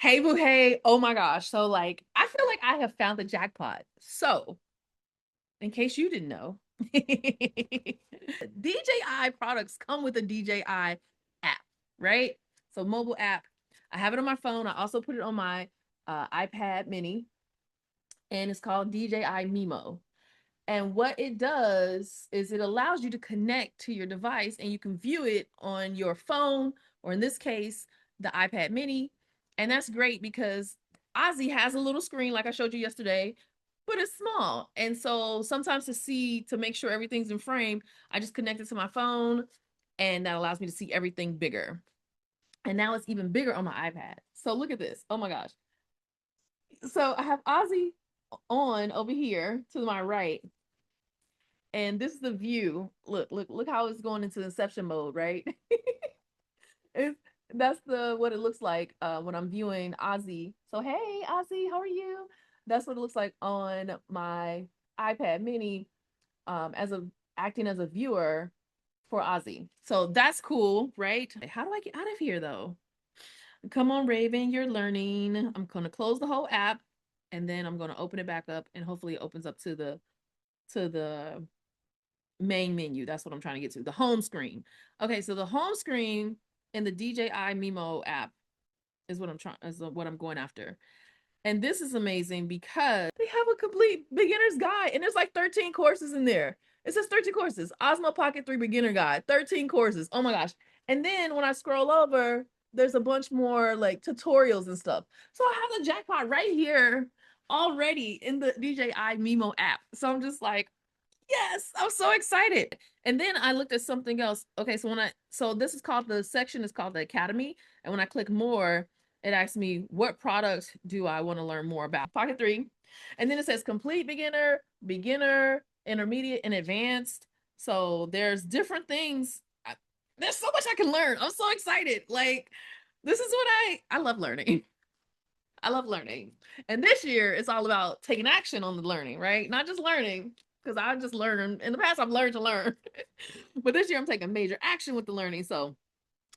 Hey, boo, hey. Oh my gosh. So, like, I feel like I have found the jackpot. So, in case you didn't know, DJI products come with a DJI app, right? So, mobile app. I have it on my phone. I also put it on my iPad mini, and it's called DJI Mimo. And what it does is it allows you to connect to your device and you can view it on your phone, or in this case, the iPad mini. And that's great because Ozzy has a little screen like I showed you yesterday, but it's small. And so sometimes to make sure everything's in frame, I just connect it to my phone and that allows me to see everything bigger. And now it's even bigger on my iPad. So look at this. Oh my gosh. So I have Ozzy on over here to my right, and this is the view. Look how it's going into inception mode, right? it's, that's what it looks like when I'm viewing Ozzy. So hey Ozzy, how are you? That's what it looks like on my iPad mini, as a acting as a viewer for Ozzy. So that's cool, right? How do I get out of here though? Come on, Raven, you're learning. I'm gonna close the whole app and then I'm gonna open it back up and hopefully it opens up to the main menu. That's what I'm trying to get to. The home screen. Okay, so the home screen in the DJI Mimo app is what I'm going after. And this is amazing because they have a complete beginner's guide and there's like 13 courses in there. It says 13 courses. Osmo Pocket 3 beginner guide, 13 courses. Oh my gosh. And then when I scroll over, there's a bunch more like tutorials and stuff. So I have the jackpot right here already in the DJI Mimo app. So I'm just like, yes, I'm so excited. And then I looked at something else. Okay, so this is called, the section is called the Academy. And when I click more, it asks me what product do I want to learn more about. Pocket 3. And then it says complete beginner, beginner, intermediate, and advanced. So there's different things. There's so much I can learn. I'm so excited. Like, this is what I love learning. I love learning. And this year it's all about taking action on the learning, right? Not just learning, because I just learned. In the past, I've learned to learn. But this year I'm taking major action with the learning. So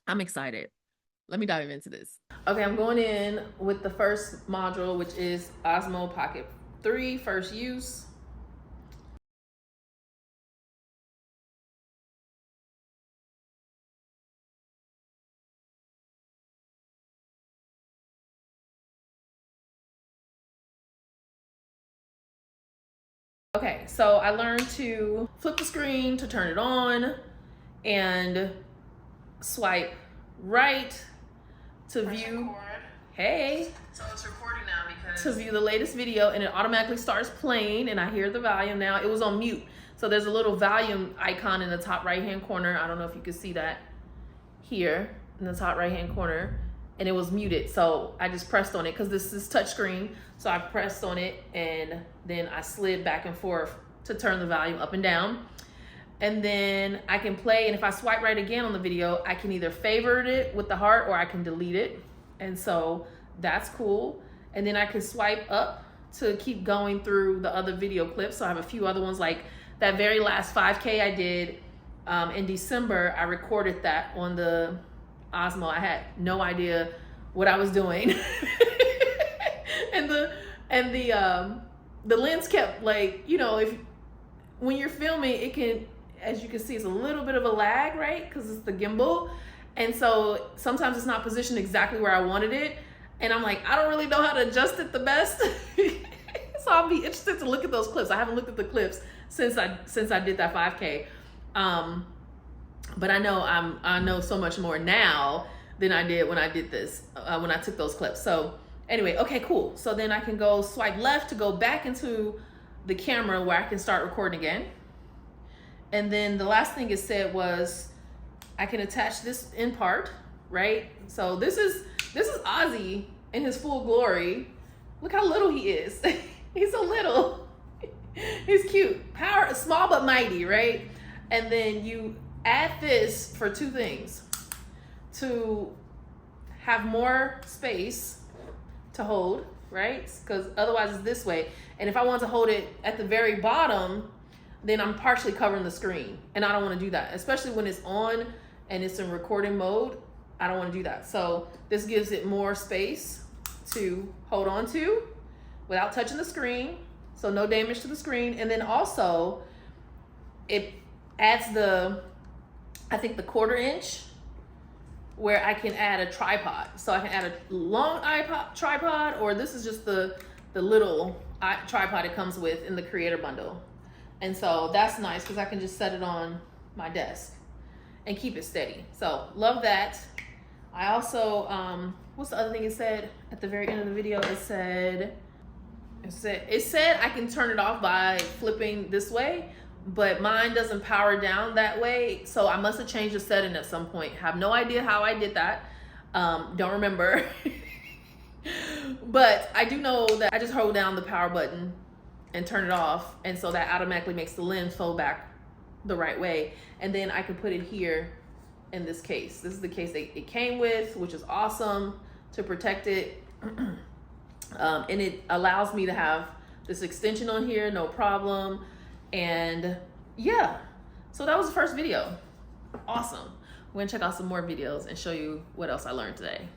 I'm excited. Let me dive into this. Okay, I'm going in with the first module, which is Osmo Pocket 3, first use. Okay, so I learned to flip the screen to turn it on and swipe right to view. Hey. So it's recording now because to view the latest video, and it automatically starts playing and I hear the volume now. It was on mute. So there's a little volume icon in the top right hand corner. I don't know if you can see that here in the top right hand corner, and it was muted. So I just pressed on it because this is touchscreen. So I pressed on it and then I slid back and forth to turn the volume up and down. And then I can play, and if I swipe right again on the video, I can either favorite it with the heart or I can delete it. And so that's cool. And then I can swipe up to keep going through the other video clips. So I have a few other ones, like that very last 5K I did in December. I recorded that on the Osmo. I had no idea what I was doing. and the lens kept, like, you know, when you're filming, it can, as you can see, it's a little bit of a lag, right? Because it's the gimbal. And so sometimes it's not positioned exactly where I wanted it. And I'm like, I don't really know how to adjust it the best. So I'll be interested to look at those clips. I haven't looked at the clips since I did that 5K. But I know so much more now than I did when I did this, when I took those clips. So anyway, okay, cool. So then I can go swipe left to go back into the camera where I can start recording again. And then the last thing it said was I can attach this in part, right? So this is Ozzy in his full glory. Look how little he is. He's so little. He's cute. Power, small but mighty, right? And then you add this for two things: to have more space to hold, right? Because otherwise it's this way. And if I want to hold it at the very bottom, then I'm partially covering the screen. And I don't want to do that, especially when it's on and it's in recording mode. I don't want to do that. So this gives it more space to hold on to without touching the screen, so no damage to the screen. And then also it adds I think the 1/4 inch where I can add a tripod. So I can add a long tripod, or this is just the little tripod it comes with in the creator bundle. And so that's nice because I can just set it on my desk and keep it steady. So love that. I also, what's the other thing it said at the very end of the video? It said I can turn it off by flipping this way, but mine doesn't power down that way. So I must have changed the setting at some point. Have no idea how I did that. Don't remember. But I do know that I just hold down the power button and turn it off. And so that automatically makes the lens fold back the right way. And then I can put it here in this case. This is the case that it came with, which is awesome to protect it. And it allows me to have this extension on here, no problem. And yeah, so that was the first video. Awesome. We're gonna check out some more videos and show you what else I learned today.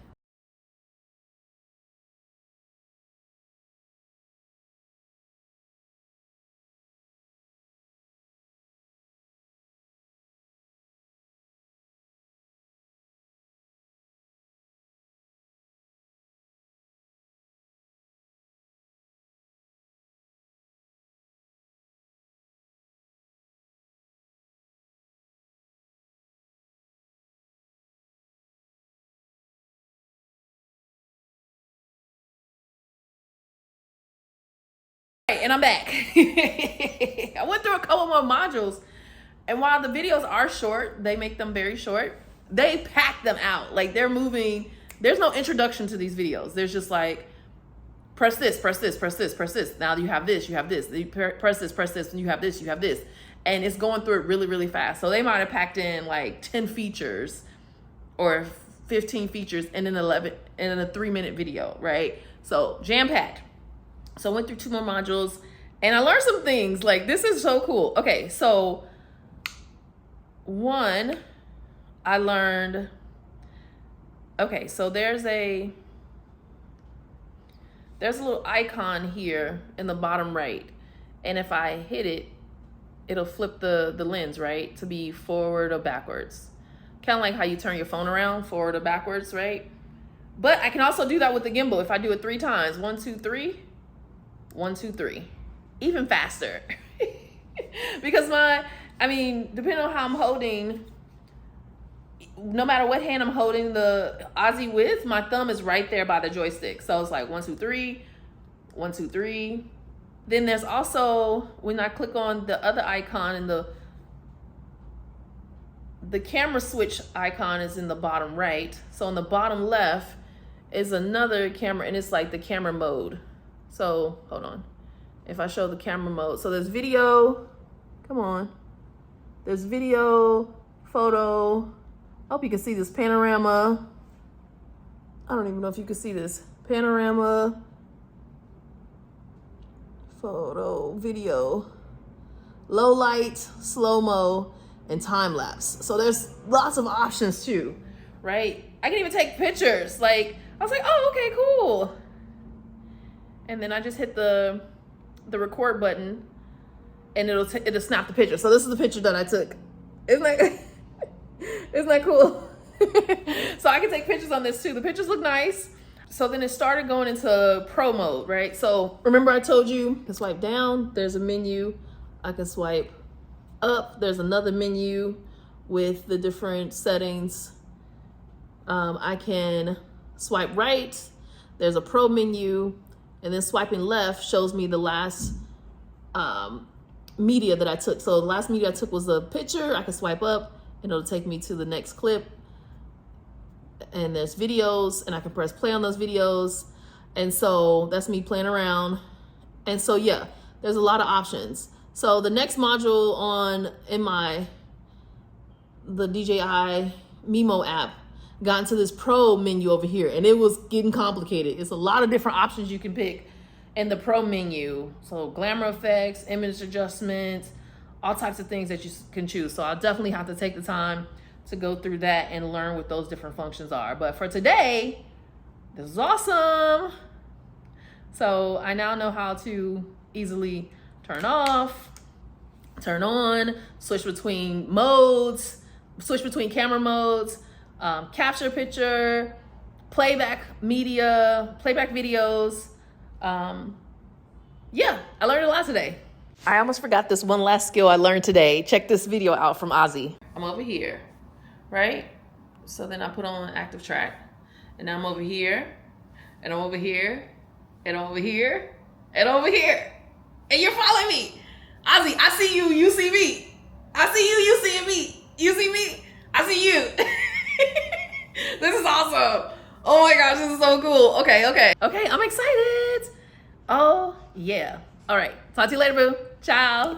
And I'm back. I went through a couple more modules, and while the videos are short, they make them very short. They pack them out. Like, they're moving. There's no introduction to these videos. There's just like, press this, press this, press this, press this. Now you have this, you have this. You press this, and you have this, you have this. And it's going through it really, really fast. So they might have packed in like 10 features or 15 features in an 3-minute video, right? So jam-packed. So I went through 2 more modules and I learned some things. Like, this is so cool. Okay, so one, I learned, okay, so there's a little icon here in the bottom right. And if I hit it, it'll flip the lens, right? To be forward or backwards. Kind of like how you turn your phone around, forward or backwards, right? But I can also do that with the gimbal. If I do it 3 times, 1, 2, 3. 1, 2, 3, even faster. Because depending on how I'm holding, no matter what hand I'm holding the Aussie with, my thumb is right there by the joystick. So it's like 1, 2, 3, 1, 2, 3. Then there's also, when I click on the other icon, and the camera switch icon is in the bottom right. So on the bottom left is another camera, and it's like the camera mode. So hold on, if I show the camera mode, so there's video, come on, there's video, photo, I hope you can see this panorama. I don't even know if you can see this, panorama, photo, video, low light, slow-mo, and time lapse. So there's lots of options too, right? I can even take pictures. Like, I was like, oh, okay, cool. And then I just hit the record button, and it'll snap the picture. So this is the picture that I took. Isn't that cool? So I can take pictures on this too. The pictures look nice. So then it started going into pro mode, right? So remember I told you to swipe down, there's a menu. I can swipe up, there's another menu with the different settings. I can swipe right, there's a pro menu. And then swiping left shows me the last media that I took. So the last media I took was a picture. I can swipe up and it'll take me to the next clip. And there's videos, and I can press play on those videos. And so that's me playing around. And so yeah, there's a lot of options. So the next module in the DJI Mimo app got into this pro menu over here, and it was getting complicated. It's a lot of different options you can pick in the pro menu. So glamour effects, image adjustments, all types of things that you can choose. So I'll definitely have to take the time to go through that and learn what those different functions are. But for today, This is awesome. So I now know how to easily turn off, turn on, switch between modes, switch between camera modes, capture picture, playback media, playback videos. Yeah, I learned a lot today. I almost forgot this one last skill I learned today. Check this video out from Ozzy. I'm over here, right? So then I put on active track, and now I'm over here, and I'm over here, and I'm over here, and over here. And you're following me. Ozzy, I see you, you see me. I see you, you see me. You see me, I see you. This is awesome. Oh my gosh, this is so cool. Okay, I'm excited. Oh yeah. All right, talk to you later, boo. Ciao.